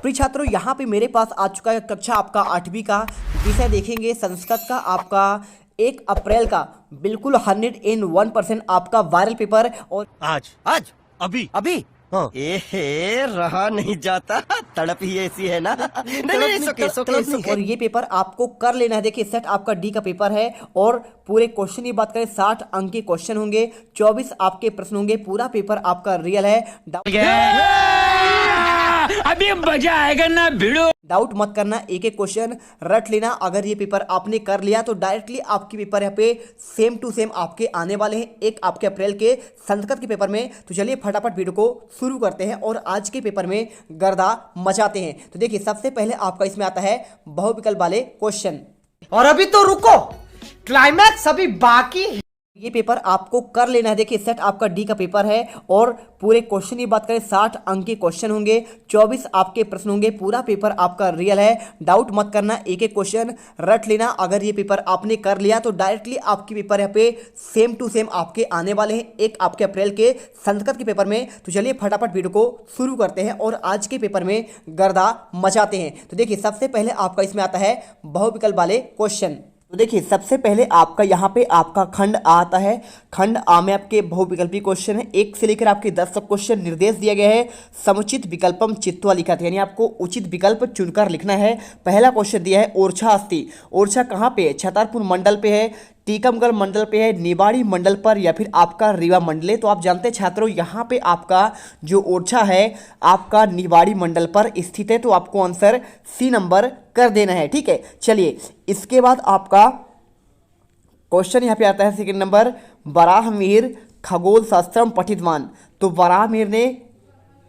प्रिय छात्रों, यहाँ पे मेरे पास आ चुका है कक्षा आपका 8वीं का विषय देखेंगे संस्कृत का आपका 1 अप्रैल का बिल्कुल 101% आपका वायरल पेपर। और आज आज अभी अभी हाँ। एहे रहा नहीं जाता, तड़प ही ऐसी है ना। नहीं नहीं सुके सुके सुके। और ये पेपर आपको कर लेना है। देखिए सेट आपका डी का पेपर है और पूरे क्वेश्चन की बात करें 60 अंक के क्वेश्चन होंगे, 24 आपके प्रश्न होंगे। पूरा पेपर आपका रियल है, अभी मजा आएगा ना भिड़ो। डाउट मत करना, एक एक क्वेश्चन रट लेना। अगर ये पेपर आपने कर लिया तो डायरेक्टली आपके पेपर यहाँ पे सेम टू सेम आपके आने वाले हैं 1 आपके अप्रैल के संस्कृत के पेपर में। तो चलिए फटाफट वीडियो को शुरू करते हैं और आज के पेपर में गर्दा मचाते हैं। तो देखिए सबसे पहले आपका इसमें आता है बहुविकल्प वाले क्वेश्चन। और अभी तो रुको, क्लाइमैक्स अभी बाकी है। ये पेपर आपको कर लेना है। देखिए सेट आपका डी का पेपर है और पूरे क्वेश्चन की बात करें 60 अंक के क्वेश्चन होंगे, 24 आपके प्रश्न होंगे। पूरा पेपर आपका रियल है, डाउट मत करना, एक एक क्वेश्चन रट लेना। अगर ये पेपर आपने कर लिया तो डायरेक्टली आपके पेपर यहाँ पे सेम टू सेम आपके आने वाले हैं 1 आपके अप्रैल के संस्कृत के पेपर में। तो चलिए फटाफट वीडियो को शुरू करते हैं और आज के पेपर में गर्दा मचाते हैं। तो देखिए सबसे पहले आपका इसमें आता है बहुविकल्प वाले क्वेश्चन। तो देखिए सबसे पहले आपका यहाँ पे आपका खंड आ आता है। खंड आ में आपके बहुविकल्पी क्वेश्चन है, 1 से लेकर आपके 10 तक क्वेश्चन निर्देश दिया गया है। समुचित विकल्पम चित्वा लिखा था, यानी आपको उचित विकल्प चुनकर लिखना है। पहला क्वेश्चन दिया है ओरछा अस्ति। ओरछा कहाँ पे है? छतरपुर मंडल पे है, टीकमगढ़ मंडल पे है, निवाड़ी मंडल पर, या फिर आपका रीवा मंडले। तो आप जानते हैं छात्रों यहाँ पे आपका जो ओरछा है आपका निवाड़ी मंडल पर स्थित है। तो आपको आंसर सी नंबर कर देना है, ठीक है। चलिए इसके बाद आपका क्वेश्चन यहाँ पे आता है सेकंड नंबर, वराहमिहिर खगोल शास्त्रम पठितवान। तो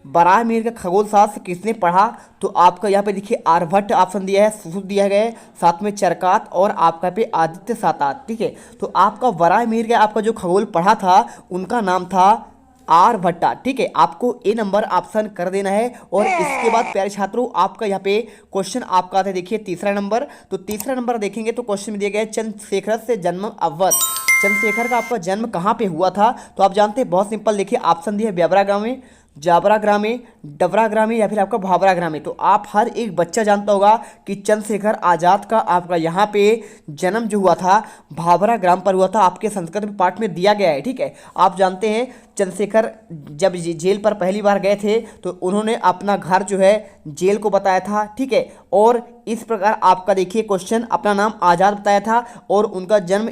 वराहमिहिर का खगोल शास्त्र किसने पढ़ा? तो आपका यहाँ पे देखिए आर्यभट्ट ऑप्शन दिया है, सुश्रुत दिया गया है, साथ में चरकात और आपका पे आदित्य सातात, ठीक है। तो आपका वराहमिहिर का आपका जो खगोल पढ़ा था उनका नाम था आर्यभट्टा, ठीक है। आपको ए नंबर ऑप्शन कर देना है। और इसके बाद प्यारे छात्रों आपका यहाँ पे क्वेश्चन आपका आता है देखिए तीसरा नंबर। तो तीसरा नंबर देखेंगे तो क्वेश्चन में दिया गया है चंद्रशेखर से जन्म अवध। चंद्रशेखर का आपका जन्म कहाँ पे हुआ था? तो आप जानते हैं बहुत सिंपल, देखिए ऑप्शन दिया है ब्यावरा गाँव में, जाबरा ग्राम में, डबरा ग्राम में, या फिर आपका भावरा ग्राम में। तो आप हर एक बच्चा जानता होगा कि चंद्रशेखर आज़ाद का आपका यहाँ पे जन्म जो हुआ था भावरा ग्राम पर हुआ था। आपके संस्कृत में पाठ में दिया गया है, ठीक है। आप जानते हैं चंद्रशेखर जब जेल पर पहली बार गए थे तो उन्होंने अपना घर जो है जेल को बताया था, ठीक है। और इस प्रकार आपका देखिए क्वेश्चन अपना नाम आज़ाद बताया था और उनका जन्म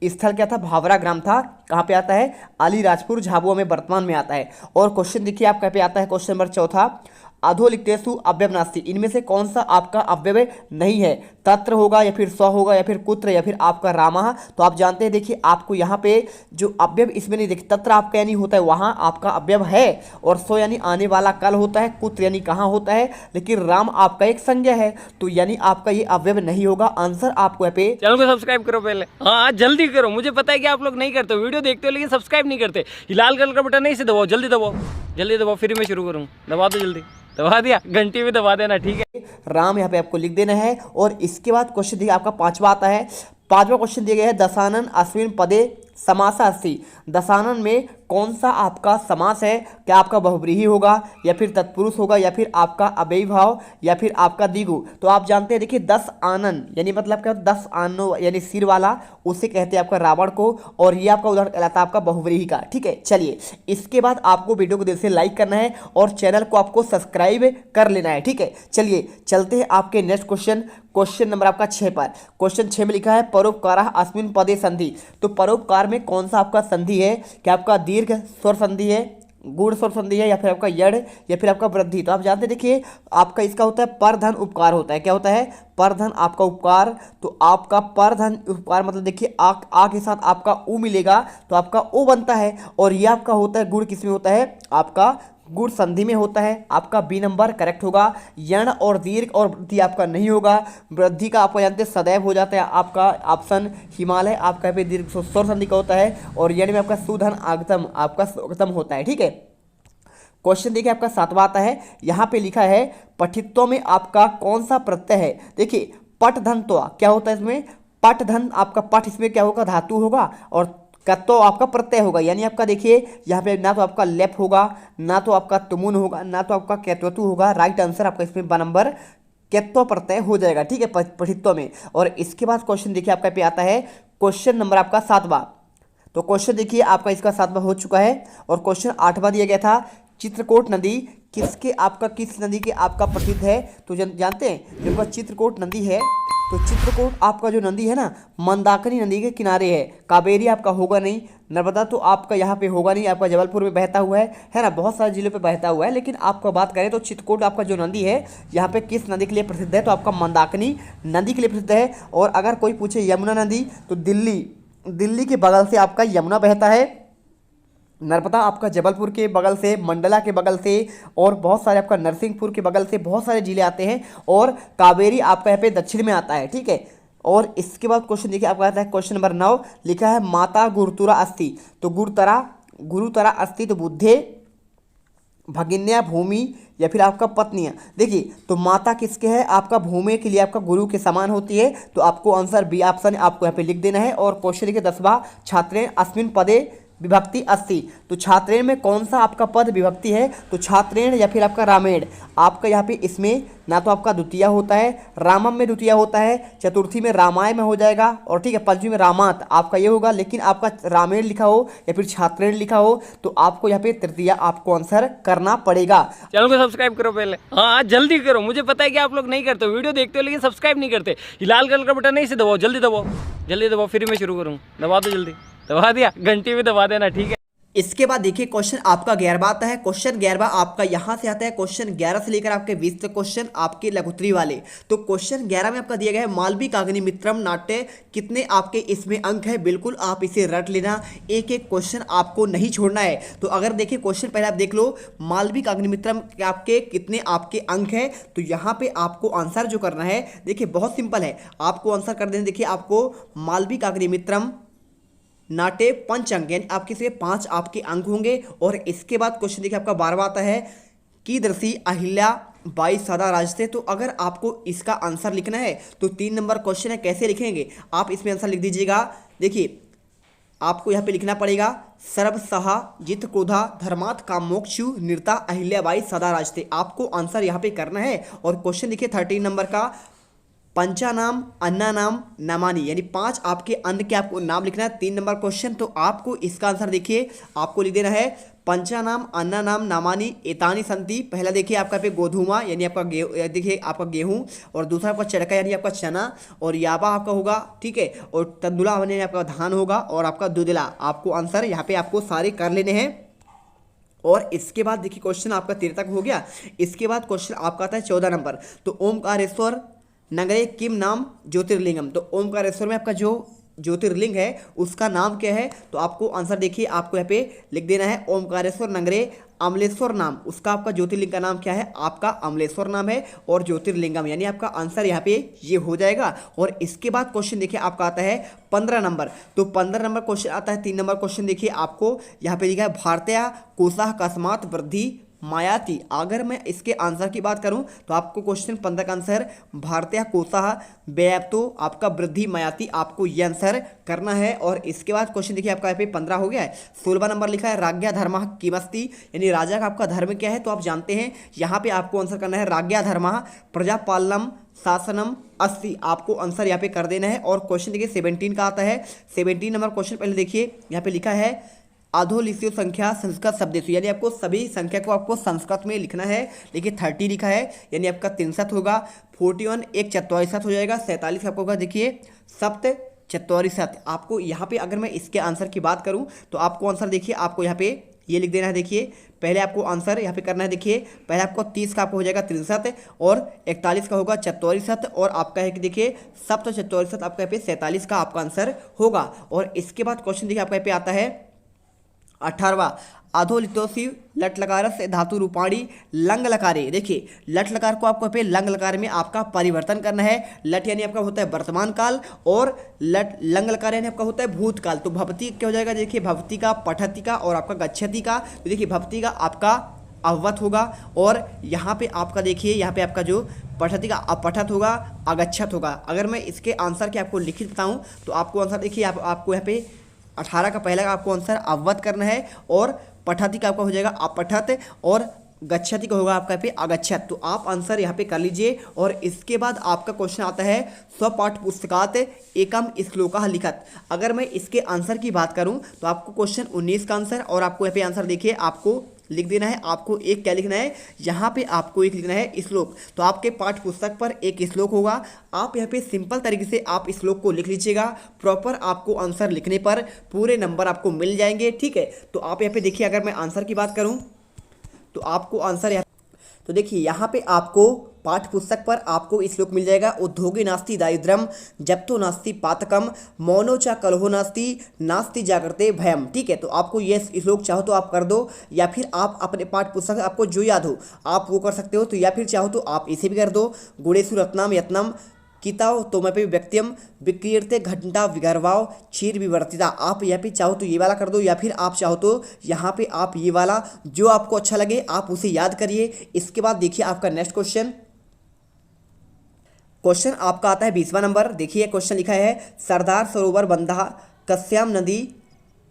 स्थल क्या था? भावरा ग्राम था। कहाँ पे आता है? अलीराजपुर झाबुआ में वर्तमान में आता है। और क्वेश्चन देखिए आपका पे आता है क्वेश्चन नंबर चौथा, अधोलिखितेषु अव्यव नास्ति। इनमें से कौन सा आपका अव्यव नहीं है? तत्र होगा या फिर स्व होगा या फिर कुत्र या फिर आपका रामः। तो आप जानते हैं देखिए आपको यहाँ पे जो अव्यव इसमें नहीं देखिए, तत्र आपका यानी होता है वहाँ आपका अव्यव है, और स्व यानी आने वाला कल होता है, कुत्र यानी कहाँ होता है, लेकिन राम आपका एक संज्ञा है। तो यानी आपका ये अव्यव नहीं होगा। आंसर आपको यहाँ पे चैनल को सब्सक्राइब करो पहले, हाँ जल्दी करो। मुझे पता है कि आप लोग नहीं करते, वीडियो देखते हो लेकिन सब्सक्राइब नहीं करते। ये लाल कलर का बटन नहीं से दबाओ, जल्दी दबाओ, जल्दी दबाओ, फिर मैं शुरू करूँ। दबा दो जल्दी, दबा दिया, घंटी में दबा देना, ठीक है। राम यहाँ पे आपको लिख देना है। और इसके बाद क्वेश्चन देखिए आपका पांचवा आता है। पांचवा क्वेश्चन दिया गया है दशानन अश्विन पदे समासा अस्ति। दशानन में कौन सा आपका समास है? क्या आपका बहुव्रीहि होगा या फिर तत्पुरुष होगा या फिर आपका अव्ययीभाव या फिर आपका द्विगु? तो आप जानते हैं देखिए 10 आनन यानी मतलब क्या 10 आनो यानी सिर वाला, उसे कहते हैं आपका रावण को। और ये आपका उदाहरण कहलाता है आपका बहुव्रीहि का, ठीक है। चलिए इसके बाद आपको वीडियो को दिल से लाइक करना है और चैनल को आपको सब्सक्राइब कर लेना है, ठीक है। चलिए चलते हैं आपके नेक्स्ट क्वेश्चन, क्वेश्चन नंबर आपका 6 पर। क्वेश्चन 6 में लिखा है परोपकारः अस्मिन् पदे संधि। तो परोपकार में कौन सा आपका संधि है? क्या आपका दीर्घ स्वर संधि है, गुण स्वर संधि है, या फिर आपका यड़ या फिर आपका वृद्धि? तो आप जानते देखिए आपका इसका होता है परधन उपकार होता है। क्या होता है? परधन आपका उपकार। तो आपका परधन उपकार मतलब देखिए आ के साथ आपका उ मिलेगा तो आपका ओ बनता है। और ये आपका होता है गुण किस में होता है? आपका गुण संधि में होता है। आपका बी नंबर करेक्ट होगा। यण और दीर्घ और वृद्धि आपका नहीं होगा। वृद्धि का आप जानते हैं सदैव हो जाता है आपका ऑप्शन हिमालय, आपका पे दीर्घ स्वर संधि का होता है। और यण में आपका सुधन आगतम आपका स्वागतम होता है, ठीक है। क्वेश्चन देखिए आपका 7वां आता है। यहाँ पे लिखा है पठित्व में आपका कौन सा प्रत्यय है? देखिए पट धन तो क्या होता है इसमें? पट धन आपका पट इसमें क्या होगा? धातु होगा। और कत्तो आपका प्रत्यय होगा, यानी आपका देखिए यहाँ पे ना तो आपका लेप होगा, ना तो आपका तुमुन होगा, ना तो आपका केत्वतु होगा। राइट आंसर आपका इसमें ब नंबर केत्तो प्रत्यय हो जाएगा, ठीक है, पठित्व में। और इसके बाद क्वेश्चन देखिए आपका पे आता है क्वेश्चन नंबर आपका 7वां। तो क्वेश्चन देखिए आपका इसका 7वां हो चुका है। और क्वेश्चन 8वां दिया गया था, चित्रकूट नदी किस नदी के आपका प्रसिद्ध है? तो जानते हैं जो चित्रकूट नदी है, तो चित्रकूट आपका जो नदी है ना, मंदाकिनी नदी के किनारे है। कावेरी आपका होगा नहीं, नर्मदा तो आपका यहाँ पे होगा नहीं, आपका जबलपुर में बहता हुआ है ना, बहुत सारे जिलों पे बहता हुआ है। लेकिन आपका बात करें तो चित्रकूट आपका जो नदी है यहाँ पे किस नदी के लिए प्रसिद्ध है? तो आपका मंदाकिनी नदी के लिए प्रसिद्ध है। और अगर कोई पूछे यमुना नदी, तो दिल्ली के बगल से आपका यमुना बहता है। नर्मदा आपका जबलपुर के बगल से, मंडला के बगल से, और बहुत सारे आपका नरसिंहपुर के बगल से बहुत सारे जिले आते हैं। और कावेरी आपका यहाँ पे दक्षिण में आता है, ठीक है। और इसके बाद क्वेश्चन देखिए आपका आता है क्वेश्चन नंबर 9, लिखा है माता गुरुतरा अस्ति। तो गुरुतरा अस्ति तो बुद्धे, भगिन्या, भूमि, या फिर आपका पत्नियां। देखिए तो माता किसके है? आपका भूमि के लिए आपका गुरु के समान होती है। तो आपको आंसर बी ऑप्शन आपको यहाँ पे लिख देना है। और क्वेश्चन देखिए 10वां, छात्रेण अस्मिन पदे विभक्ति अस्ति। तो छात्रेण में कौन सा आपका पद विभक्ति है? तो छात्रेण या फिर आपका रामेण। आपका यहाँ पे इसमें ना तो आपका द्वितीय होता है, रामम में द्वितीय होता है, चतुर्थी में रामाय में हो जाएगा, और ठीक है पंचमी में रामात आपका ये होगा। लेकिन आपका रामेण लिखा हो या फिर छात्रेण लिखा हो तो आपको यहाँ पे तृतीय आपको आंसर करना पड़ेगा। चैनल को सब्सक्राइब करो पहले, हाँ जल्दी करो, मुझे पता है कि आप लोग नहीं करते, वीडियो देखते हो लेकिन सब्सक्राइब नहीं करते। ये लाल कलर का बटन नहीं से दबाओ, जल्दी दबाओ, फिर मैं शुरू करूँ। दबा दो जल्दी, दबा दिया, घंटी भी दबा देना, ठीक है। इसके बाद देखिए क्वेश्चन आपका 11वां आता है। क्वेश्चन 11वां आपका यहाँ से आता है, क्वेश्चन 11 से लेकर आपके 20 तक क्वेश्चन आपके लघुत्तरी वाले। तो क्वेश्चन 11 में आपका दिया गया है मालविकाग्नि मित्रम नाट्य, कितने आपके इसमें अंक है? बिल्कुल आप इसे रट लेना, एक एक क्वेश्चन आपको नहीं छोड़ना है। तो अगर देखिए क्वेश्चन पहले आप देख लो, मालविकाग्नि मित्रम के आपके कितने आपके अंक है? तो यहाँ पे आपको आंसर जो करना है देखिए बहुत सिंपल है, आपको आंसर कर देना। देखिए आपको मालविकाग्नि मित्रम नाटे 5 अंक, यानी आपके से 5 आपके अंक होंगे। और इसके बाद क्वेश्चन देखिए आपका 12वां आता है, कीदृशी अहिल्या बाई सदा राजते। तो अगर आपको इसका आंसर लिखना है तो 3 नंबर क्वेश्चन है, कैसे लिखेंगे आप? इसमें आंसर लिख दीजिएगा। देखिए आपको यहाँ पे लिखना पड़ेगा, सर्व सहा जित क्रोधा धर्मात् काम मोक्षु निर्ता अहिल्याबाई सदा राजते। आपको आंसर यहाँ पे करना है। और क्वेश्चन देखिए 13 नंबर का, पंचानाम अन्ना नाम नामानी, यानी 5 आपके अन्न के आपको नाम लिखना है। 3 नंबर क्वेश्चन, तो आपको इसका आंसर देखिए आपको लिख देना है, पंचानाम अन्ना नाम नामानी एतानी संति। पहला देखिए आपका पे गोधूमा, यानी आपका गेहूँ, देखिए आपका गेहूँ, और दूसरा आपका चरका यानी आपका चना, और याबा आपका होगा, ठीक है, और तंदुला यानी आपका धान होगा, और आपका दुदला। आपको आंसर यहाँ पे आपको सारे कर लेने हैं। और इसके बाद देखिए क्वेश्चन आपका 13 तक हो गया। इसके बाद क्वेश्चन आपका आता है 14 नंबर, तो ओमकारेश्वर नगरे किम नाम ज्योतिर्लिंगम। तो ओमकारेश्वर में आपका जो ज्योतिर्लिंग है उसका नाम क्या है? तो आपको आंसर देखिए आपको यहाँ पे लिख देना है, ओमकारेश्वर नगरे अमलेश्वर नाम। उसका आपका ज्योतिर्लिंग का नाम क्या है? आपका अमलेश्वर नाम है, और ज्योतिर्लिंगम, यानी आपका आंसर यहाँ पे ये हो जाएगा। और इसके बाद क्वेश्चन देखिए आपका आता है 15 नंबर। तो 15 नंबर क्वेश्चन आता है, 3 नंबर क्वेश्चन देखिए आपको यहाँ पे लिखा है, भारतीय कोशाह कस्मात वृद्धि मायाती। अगर मैं इसके आंसर की बात करूं तो आपको क्वेश्चन 15 का आंसर भारतीय कोशाह व्याप्तो आपका वृद्धि मायाती, आपको ये आंसर करना है। और इसके बाद क्वेश्चन देखिए आपका यहाँ पे 15 हो गया है। 16वां नंबर लिखा है, राज्ञा धर्म किमस्ति, यानी राजा का आपका धर्म क्या है? तो आप जानते हैं यहाँ पे आपको आंसर करना है, राज्ञा धर्म प्रजापालनम शासनम अस्ति। आपको आंसर यहाँ पे कर देना है। और क्वेश्चन देखिए 17 का आता है। 17 नंबर क्वेश्चन पहले देखिए यहाँ पे लिखा है, आधोलिस्यो संख्या संस्कृत शब्देषु, यानी आपको सभी संख्या को आपको संस्कृत में लिखना है। देखिए 30 लिखा है, यानी आपका 63 होगा। 41 एक 44 हो जाएगा। 47 आपको होगा देखिए सप्त 44। आपको यहाँ पे अगर मैं इसके आंसर की बात करूँ तो आपको आंसर देखिए आपको यहाँ पे ये लिख देना है। देखिए पहले आपको आंसर यहाँ पे करना है। देखिए पहले आपको 30 का आपको हो जाएगा 63, और 41 का होगा 44, और आपका है कि देखिए सप्त 44 आपका यहाँ पे 47 का आपका आंसर होगा। और इसके बाद क्वेश्चन देखिए आपका यहाँ पे आता है 18वां, अधोलितोसी लट लकार से धातु रूपाणी लंग लकारे। देखिए लट लकार को आपको पे लंग लकार में आपका परिवर्तन करना है। लट यानी आपका होता है वर्तमान काल, और लंग लकार यानी आपका होता है भूतकाल। तो भवती क्या हो जाएगा? देखिए भवती का, पठती का, और आपका गच्छति का। तो देखिए भवती का आपका अववत होगा, और यहाँ पे आपका देखिए यहाँ पे आपका जो पठती का अपठत होगा, अगच्छत होगा। अगर मैं इसके आंसर के आपको लिखित बताऊँ तो आपको आंसर देखिए आपको यहाँ पे 18 का पहला का आपको आंसर अववत करना है, और पठति का आपका हो जाएगा अपठत, और गच्छति का होगा आपका यहाँ पे अगच्छत। तो आप आंसर यहाँ पे कर लीजिए। और इसके बाद आपका क्वेश्चन आता है स्वपाठ पुस्तकात एकम श्लोकः लिखत। अगर मैं इसके आंसर की बात करूँ तो आपको क्वेश्चन 19 का आंसर, और आपको यहाँ पे आंसर देखिए आपको लिख देना है। आपको एक क्या लिखना है, यहाँ पे आपको एक लिखना है श्लोक। तो आपके पाठ्य पुस्तक पर एक श्लोक होगा, आप यहाँ पे सिंपल तरीके से आप श्लोक को लिख लीजिएगा। प्रॉपर आपको आंसर लिखने पर पूरे नंबर आपको मिल जाएंगे, ठीक है। तो आप यहाँ पे देखिए, अगर मैं आंसर की बात करूँ तो आपको आंसर यहाँ, तो देखिए यहाँ पे आपको पाठ्य पुस्तक पर आपको श्लोक मिल जाएगा, उद्योगे नास्ति दारिद्र्यम जप्तो नास्ति पातकम मौनो चा कलहो नास्ति नास्ति जागृते भयम, ठीक है। तो आपको ये श्लोक चाहो तो आप कर दो, या फिर आप अपने पाठ्य पुस्तक आपको जो याद हो आप वो कर सकते हो, तो या फिर चाहो तो आप इसे भी कर दो। गुणेषु रत्नम यत्नम किताओ तोमपि व्यक्तियम विक्रियते घंटा विगर्वाओ क्षीर विवर्तिता। आप यहाँ पे चाहो तो ये वाला कर दो, या फिर आप चाहो तो यहाँ पे आप ये वाला जो आपको अच्छा लगे आप उसे याद करिए। इसके बाद देखिए आपका नेक्स्ट क्वेश्चन आपका आता है 20वां नंबर। देखिए क्वेश्चन लिखा है सरदार सरोवर बंधा कस्याम नदी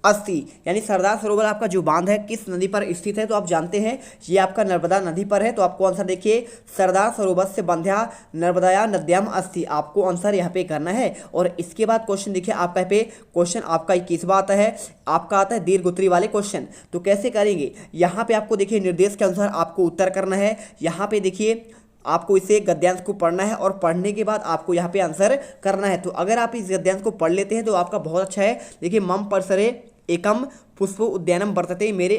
अस्ति, यानी सरदार सरोवर आपका जो बांध है किस नदी पर स्थित है, तो आप जानते हैं ये आपका नर्मदा नदी पर है। तो आपको आंसर देखिए सरदार सरोवर से बंध्या नर्मदाया नद्याम अस्ति, आपको आंसर यहाँ पे करना है। और इसके बाद क्वेश्चन देखिए आपका यहाँ पे क्वेश्चन आपका 21वां आता है, आपका आता है दीर्घ उत्तरी वाले क्वेश्चन। तो कैसे करेंगे, यहाँ पे आपको देखिए निर्देश के अनुसार आपको उत्तर करना है। यहाँ पे देखिए आपको इसे गद्यांश को पढ़ना है, और पढ़ने के बाद आपको यहाँ पे आंसर करना है। तो अगर आप इस गद्यांश को पढ़ लेते हैं तो आपका बहुत अच्छा है। देखिए मम परिसरे एकम पुष्प उद्यानम वर्तते, मेरे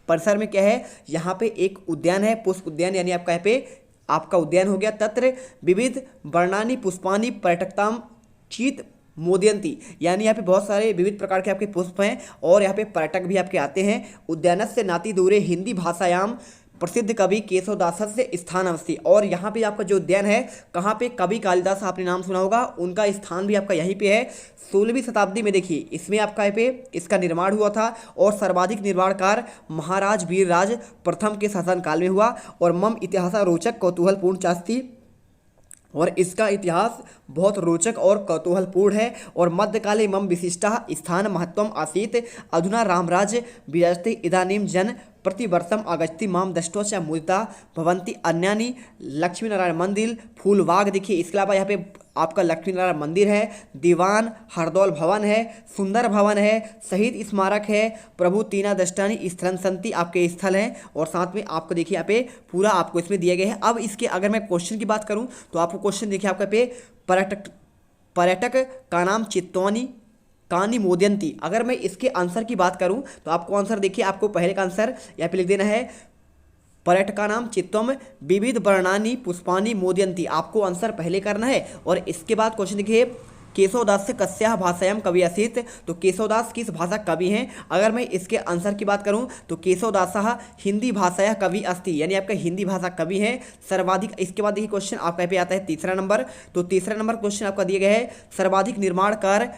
परिसर में क्या है, यहाँ पे एक उद्यान है, पुष्प उद्यान, यानी आपका यहाँ पे आपका उद्यान हो गया। तत्र विविध वर्णानी पुष्पानी पर्यटकताम चीत मोदयंती, यानी यहाँ पे बहुत सारे विविध प्रकार के आपके पुष्प हैं, और यहाँ पे पर्यटक भी आपके आते हैं। उद्यानस्य नाति दूरे हिंदी भाषायाम प्रसिद्ध कवि केशवदास से स्थान अवस्थी, और यहाँ पे आपका जो उद्यान है कहाँ पे, कवि कालिदास आपने नाम सुना होगा, उनका स्थान भी आपका यहीं पे है। 16वीं शताब्दी में देखिए इसमें आपका यहाँ पे इसका निर्माण हुआ था, और सर्वाधिक निर्माणकार महाराज वीरराज प्रथम के शासनकाल में हुआ। और मम इतिहास रोचक कौतूहलपूर्ण चास्ती, और इसका इतिहास बहुत रोचक और कौतूहलपूर्ण है। और मध्यकाले मम विशिष्टा स्थान महत्वम आसीत अधुना रामराज विराजते इदानीम जन प्रतिवर्षम आगच्छति माम दृष्टो च मुदिता भवन्ति अन्यानि लक्ष्मी नारायण मंदिर फूलबाग। देखिए इसके अलावा यहाँ पे आपका लक्ष्मी नारायण मंदिर है, दीवान हरदौल भवन है, सुंदर भवन है, शहीद स्मारक है, प्रभु तीना दृष्टानी स्थलन संति आपके स्थल हैं, और साथ में आपको देखिए यहाँ पे पूरा आपको इसमें दिया गया है। अब इसके अगर मैं क्वेश्चन की बात करूँ तो आपको क्वेश्चन देखिए आपका पे पर्यटक का नाम चित्तौनी कानी मोदयंती। अगर मैं इसके आंसर की बात करूं तो आपको आंसर देखिए, आपको पहले का आंसर यहाँ पे लिख देना है पर्यटका नाम चित्तम विविध वर्णानी पुष्पानी मोदयंती, आपको आंसर पहले करना है। और इसके बाद क्वेश्चन देखिए केशवदास से कस्याः भाषायाम कवि असीत, तो केशवदास किस भाषा कवि हैं। अगर मैं इसके आंसर की बात करूं तो केशवदासः हिंदी भाषाया कवि अस्ति, यानी आपका हिंदी भाषा कवि है सर्वाधिक। इसके बाद देखिए क्वेश्चन आपका यहाँ पे आता है तीसरा नंबर। तो तीसरा नंबर क्वेश्चन आपका दिया गया है सर्वाधिक निर्माण कार्य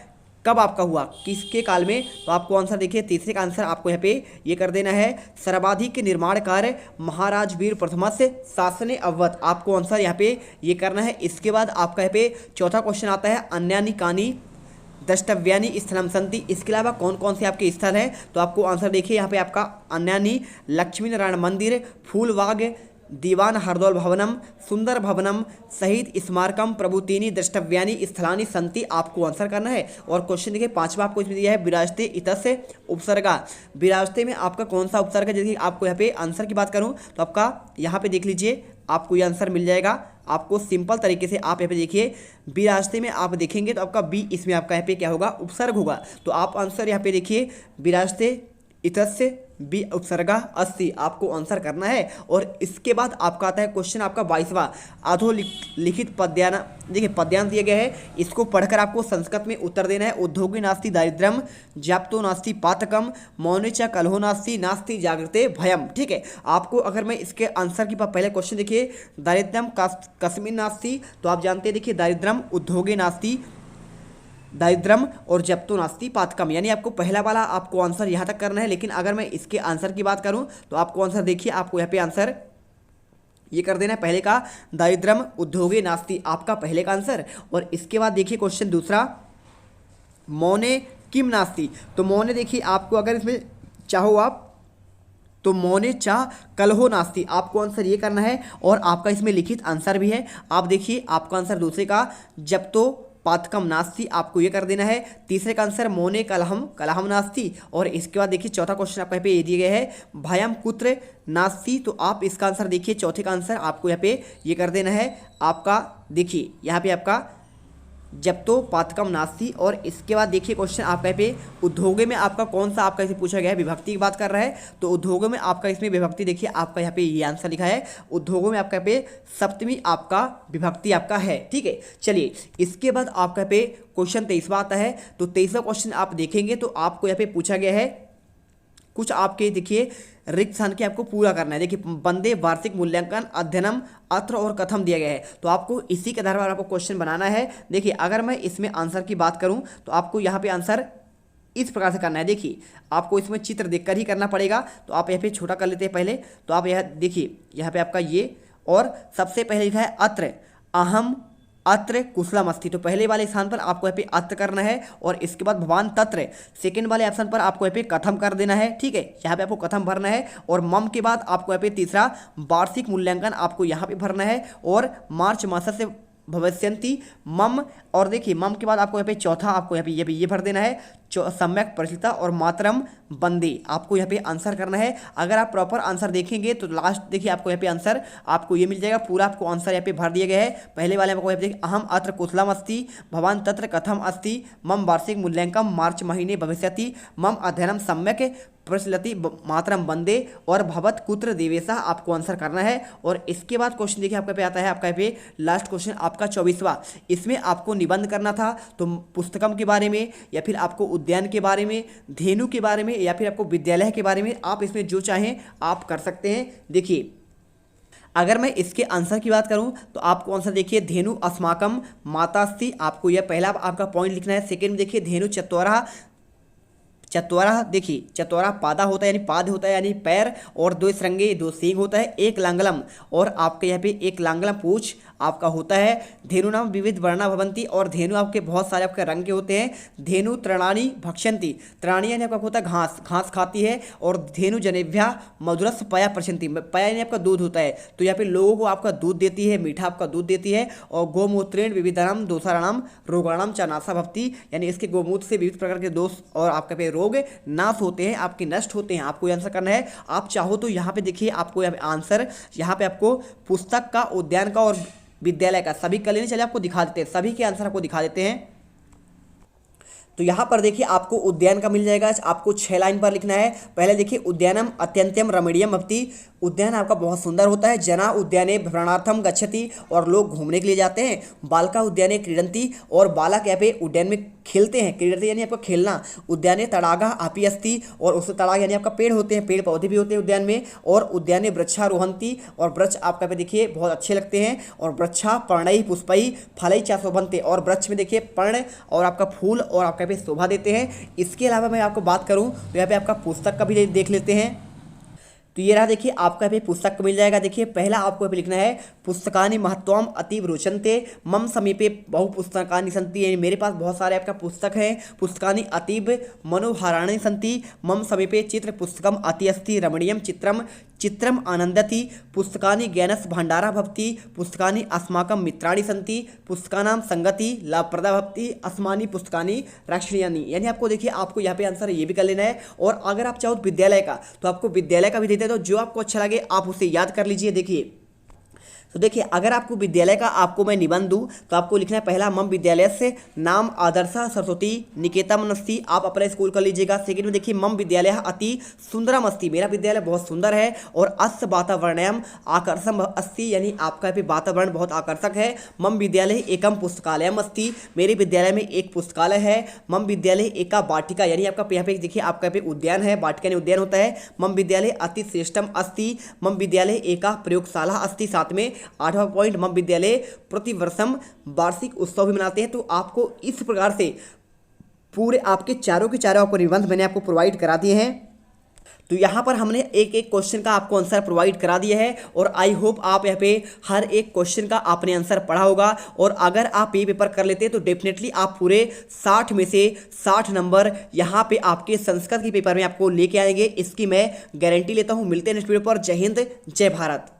कब आपका हुआ, किसके काल में। तो आपको आंसर देखिए तीसरे का आंसर आपको यहाँ पे ये कर देना है सर्वाधिक निर्माण कार्य महाराज वीर प्रथमा से शासने अवध, आपको आंसर यहाँ पे ये करना है। इसके बाद आपका यहाँ पे चौथा क्वेश्चन आता है अन्यानी कानी द्रष्टव्यानी स्थलम संति, इसके अलावा कौन कौन से आपके स्थल हैं। तो आपको आंसर देखिए यहाँ पे आपका अन्यानी लक्ष्मी नारायण मंदिर, फूलबाग, दीवान हरदौल भवनम, सुंदर भवनम, शहीद स्मारकम, प्रभुतीनी द्रष्टव्यानी स्थलानी संति, आपको आंसर करना है। और क्वेश्चन देखिए पांचवा आपको इसमें दिया है विराजते इतस्य उपसर्गा, विराजते में आपका कौन सा उपसर्ग है। जैसे आपको यहाँ पे आंसर की बात करूँ तो आपका यहाँ पे देख लीजिए आपको ये आंसर मिल जाएगा। आपको सिंपल तरीके से आप यहाँ पे देखिए विराजते में आप देखेंगे तो आपका बी इसमें आपका यहाँ पे क्या होगा उपसर्ग होगा। तो आप आंसर यहाँ पे देखिए विराजते इतस्य बी उपसर्गा अस्ति, आपको आंसर करना है। और इसके बाद आपका आता है क्वेश्चन आपका 22वां अधोलिखित पद्यान, देखिए पद्यांश दिया गया है, इसको पढ़कर आपको संस्कृत में उत्तर देना है। उद्योगी नास्ति दारिद्र्यम ज्ञाप्तो नास्ति पातकम मौने च कलहो नास्ति नास्ति जागृते भयम, ठीक है। आपको अगर मैं इसके आंसर की पहले क्वेश्चन देखिए दारिद्र्यम कस्मिन नास्ति, तो आप जानते हैं देखिए दारिद्र्यम उद्योगे नास्ति दारिद्रम और जप्तो नास्ति पातकम, यानी आपको पहला वाला आपको आंसर यहाँ तक करना है। लेकिन अगर मैं इसके आंसर की बात करूँ तो आपको आंसर देखिए आपको यहाँ पे आंसर ये कर देना है पहले का दारिद्रम उद्योगे नास्ति, आपका पहले का आंसर। और इसके बाद देखिए क्वेश्चन दूसरा मौने किम नास्ति। तो मौने देखिए आपको अगर इसमें चाहो आप तो मौने चाह कलहो नास्ति, आपको आंसर ये करना है और आपका इसमें लिखित आंसर भी है। आप देखिए आपका आंसर दूसरे का जब तो पातकम नास्ति, आपको ये कर देना है। तीसरे का आंसर मौने कलहम कलहम नास्ति। और इसके बाद देखिए चौथा क्वेश्चन आपका यहाँ पे ये दिया गया है भयम कुत्र नास्ति। तो आप इसका आंसर देखिए चौथे का आंसर आपको यहाँ पे ये कर देना है। आपका देखिए यहाँ पे आपका जब तो पातकम नास्ति। और इसके बाद देखिए क्वेश्चन आपका यहाँ पे उद्योगे में आपका कौन सा आपका इसे पूछा गया है, विभक्ति की बात कर रहा है। तो उद्योगों में आपका इसमें विभक्ति देखिए आपका यहाँ पे ये आंसर लिखा है, उद्योगों में आपका यहाँ पे सप्तमी आपका विभक्ति आपका है। ठीक है, चलिए इसके बाद आपका यहाँ पे क्वेश्चन 23वां आता है। तो 23वां क्वेश्चन आप देखेंगे तो आपको यहाँ पे पूछा गया है कुछ आपके देखिए रिक्त स्थान के आपको पूरा करना है। देखिए बंदे वार्षिक मूल्यांकन अध्ययनम अत्र और कथम दिया गया है। तो आपको इसी के आधार पर आपको क्वेश्चन बनाना है। देखिए अगर मैं इसमें आंसर की बात करूं तो आपको यहाँ पे आंसर इस प्रकार से करना है। देखिए आपको इसमें चित्र देखकर ही करना पड़ेगा। तो आप यहाँ पे छोटा कर लेते हैं पहले। तो आप यह देखिए यहाँ पे आपका ये और सबसे पहले लिखा है अत्र अहम अत्र कुशलम अस्ति। तो पहले वाले स्थान पर आपको यहाँ पे अत्र करना है और इसके बाद भवान तत्र, सेकंड वाले ऑप्शन पर आपको यहाँ पे कथम कर देना है। ठीक है, यहाँ पे आपको कथम भरना है और मम के बाद आपको यहाँ पे तीसरा वार्षिक मूल्यांकन आपको यहाँ पे भरना है और मार्च मास से भविष्यन्ति मम। और देखिए मम के बाद आपको यहाँ पे चौथा आपको यहाँ पे ये भर देना है सम्यक परिचिता और मातरम बंदे, आपको यहाँ पे आंसर करना है। अगर आप प्रॉपर आंसर देखेंगे तो लास्ट देखिए आपको यहाँ पे आंसर आपको ये मिल जाएगा, पूरा आपको आंसर यहाँ पे भर दिया गया है। पहले वाले में आपको यहाँ पे देखिए अहम अत्र कुशलम अस्ति भवान तत्र कथम अस्ति मम वार्षिक मूल्यांकन मार्च महीने भविष्यति मम अध्ययनम सम्यक प्रचलति मातरम बंदे और भवत कुत्र देवेशा, आपको आंसर करना है। और इसके बाद क्वेश्चन देखिए आपका पे आता है आपका यहाँ पे लास्ट क्वेश्चन आपका 24वां। इसमें आपको निबंध करना था तो पुस्तकम के बारे में या फिर आपको उद्यान के बारे में, धेनु के बारे में या फिर आपको विद्यालय के बारे में, आप इसमें जो चाहें आप कर सकते हैं। देखिए अगर मैं इसके आंसर की बात करूं तो आपको आंसर देखिए धेनु अस्माकम मातास्ति, आपको यह पहला आपका पॉइंट लिखना है। सेकंड में देखिए धेनु चत्वारा चत्वारा, देखिए चत्वारा पादा होता है यानी पाद होता है यानी पैर और दो श्रृंगे दो सींग होता है, एक लांगलम और आपके यहाँ पे एक लांगलम पूछ आपका होता है। धेनु नाम विविध वर्णा भवंती और धेनु आपके बहुत सारे आपके रंग के होते हैं। धेनु तृणानी भक्षंती, तृणानी यानी आपका होता है घास, घास खाती है। और धेनु जनेभ्या मधुरस पया प्रशंति, पया यानी आपका दूध होता है। तो यहाँ पे लोगों को आपका दूध देती है, मीठा आपका दूध देती है। और गोमूत्रेण विविधानाम दोषाणाम रोगाणाम च नाशा भवती, यानी इसके गोमूत्र से विविध प्रकार के दोष और आपका पे रोग नाश होते हैं, आपके नष्ट होते हैं। आपको आंसर करना है। आप चाहो तो यहाँ पे देखिए आपको आंसर यहाँ पे आपको पुस्तक का, उद्यान का और विद्यालय का सभी का लेने चले आपको दिखा देते हैं, सभी के आंसर आपको दिखा देते हैं। तो यहाँ पर देखिए आपको उद्यान का मिल जाएगा, आपको 6 लाइन पर लिखना है। पहले देखिए उद्यानम अत्यंत्यम रमणीयम भवति, उद्यान आपका बहुत सुंदर होता है। जना उद्याने भ्रमणार्थम गच्छति, और लोग घूमने के लिए जाते हैं। बालका उद्याने क्रीडंती, और बालक यहाँ पे उद्यान में खेलते हैं। क्रीडती यानी आपका खेलना। उद्याने तड़ागा आपी अस्ति, और उससे तड़ाग यानी आपका पेड़ होते हैं, पेड़ पौधे भी होते हैं उद्यान में। और उद्याने वृक्षारोहंती, और वृक्ष आपका पे देखिए बहुत अच्छे लगते हैं। और वृक्षा पर्णई पुष्पई फलई चा शोभनते, और वृक्ष में देखिए पर्ण और आपका फूल और आपका पे शोभा देते हैं। इसके अलावा मैं आपको बात करूं तो यहाँ पे आपका पुस्तक का भी देख लेते हैं। तो ये रहा देखिए आपका यहाँ पे पुस्तक मिल जाएगा। देखिए पहला आपको यहाँ पे लिखना है पुस्तकानि महत्वम अतीव रोचनते मम समीपे बहु पुस्तकानि सन्ति, यानी मेरे पास बहुत सारे आपका पुस्तक हैं। पुस्तकानि अतीव मनोहाराणि सन्ति मम समीपे चित्र पुस्तकम अति अस्ति रमणीयम चित्रम चित्रम आनंदति। पुस्तकानि ज्ञानस भंडारा भवति, पुस्तकानि अस्माकं मित्राणि सन्ति, पुस्तकानां संगति लाभप्रदा भवति, अस्मानि पुस्तकानि रक्षणीयानि। यानी आपको देखिए आपको यहाँ पे आंसर ये भी कर लेना है। और अगर आप चाहो विद्यालय का तो आपको विद्यालय का भी देते हैं, तो जो आपको अच्छा लगे आप उसे याद कर लीजिए। देखिए तो देखिए अगर आपको विद्यालय का आपको मैं निबंध दूँ तो आपको लिखना है पहला मम विद्यालय से नाम आदर्शा सरस्वती निकेतम अस्ति, आप अपना स्कूल कर लीजिएगा। सेकंड में देखिए मम विद्यालय अति सुंदरम अस्ति, मेरा विद्यालय बहुत सुंदर है। और अस्य वातावरणयम आकर्षम अस्ति, यानी आपका यहाँ पे वातावरण बहुत आकर्षक है। मम विद्यालय एकम पुस्तकालयम अस्ति, मेरे विद्यालय में एक पुस्तकालय है। मम विद्यालय एका वाटिका, यानी आपका यहाँ पे देखिए आपका यहाँ पे उद्यान है, वाटिका यानी उद्यान होता है। मम विद्यालय अति श्रेष्ठम अस्ति, मम विद्यालय एका प्रयोगशाला अस्ति। साथ में 8वां पॉइंट मम विद्यालय प्रतिवर्षम वार्षिक उत्सव भी मनाते हैं। तो आपको इस प्रकार से पूरे आपके चारों के चारों आपको निबंध मैंने आपको प्रोवाइड करा दिए हैं। तो यहाँ पर हमने एक एक क्वेश्चन का आपको आंसर प्रोवाइड करा दिया है और आई होप आप यहाँ पे हर एक क्वेश्चन का आपने आंसर पढ़ा होगा। और अगर आप ये पेपर कर लेते हैं तो डेफिनेटली आप पूरे 60 में से 60 नंबर यहाँ पे आपके संस्कृत के पेपर में आपको लेके आएंगे, इसकी मैं गारंटी लेता हूँ। मिलते हैं नेक्स्ट वीडियो पर। जय हिंद, जय भारत।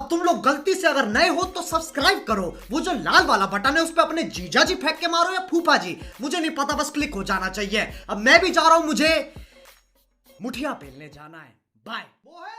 तुम लोग गलती से अगर नए हो तो सब्सक्राइब करो, वो जो लाल वाला बटन है उस पर अपने जीजा जी फेंक के मारो या फूफा जी, मुझे नहीं पता, बस क्लिक हो जाना चाहिए। अब मैं भी जा रहा हूं, मुझे मुठिया पेलने जाना है। बाय। वो है